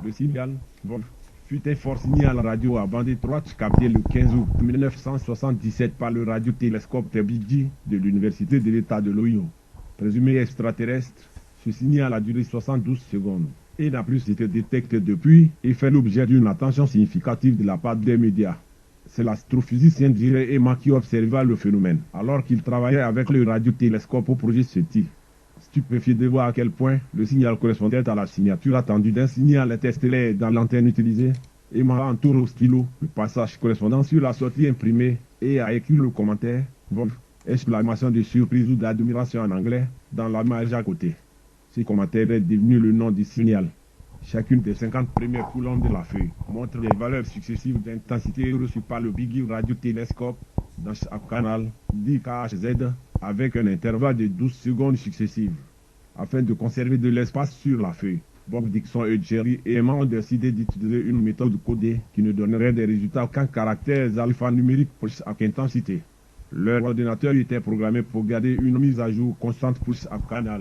Le signal Wolf fut un fort signal radio à bande étroite capté le 15 août 1977 par le radiotélescope TBJ de l'Université de l'État de l'Ohio. Présumé extraterrestre, ce signal a duré 72 secondes et n'a plus été détecté depuis et fait l'objet d'une attention significative de la part des médias. C'est l'astrophysicien Jerry Emma qui observa le phénomène alors qu'il travaillait avec le radiotélescope au projet SETI. Stupéfié de voir à quel point le signal correspondait à la signature attendue d'un signal interstellaire dans l'antenne utilisée, Emma entoure au stylo le passage correspondant sur la sortie imprimée et a écrit le commentaire Wolf, exclamation de surprise ou d'admiration en anglais, dans la marge à côté. Ce commentaire est devenu le nom du signal. Chacune des 50 premières coulombes de la feuille montre les valeurs successives d'intensité reçues par le Big radiotélescope dans chaque canal DKHZ avec un intervalle de 12 secondes successives. Afin de conserver de l'espace sur la feuille, Bob Dixon et Jerry Emma ont décidé d'utiliser une méthode codée qui ne donnerait des résultats qu'en caractères alphanumériques pour chaque intensité. Leur ordinateur était programmé pour garder une mise à jour constante pour chaque canal.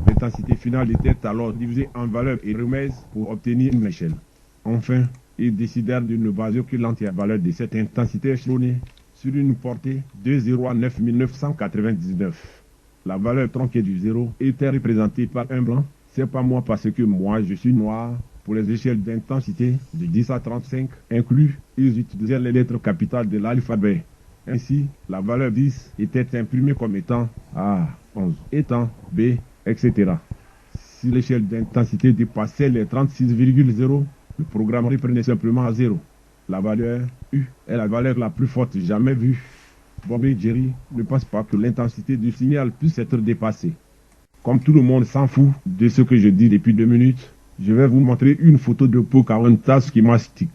L'intensité finale était alors divisée en valeurs et remises pour obtenir une échelle. Enfin, ils décidèrent de ne baser que l'entière valeur de cette intensité échelonnée sur une portée de 0 à 9999. La valeur tronquée du 0 était représentée par un blanc. C'est pas moi parce que moi je suis noir. Pour les échelles d'intensité de 10 à 35 inclus, ils utilisaient les lettres capitales de l'alphabet. Ainsi, la valeur 10 était imprimée comme étant A, 11, étant B, etc. Si l'échelle d'intensité dépassait les 36,0, le programme reprenait simplement à 0. La valeur U est la valeur la plus forte jamais vue. Bob et Jerry ne pensent pas que l'intensité du signal puisse être dépassée. Comme tout le monde s'en fout de ce que je dis depuis 2 minutes, je vais vous montrer une photo de Pocahontas qui mastique.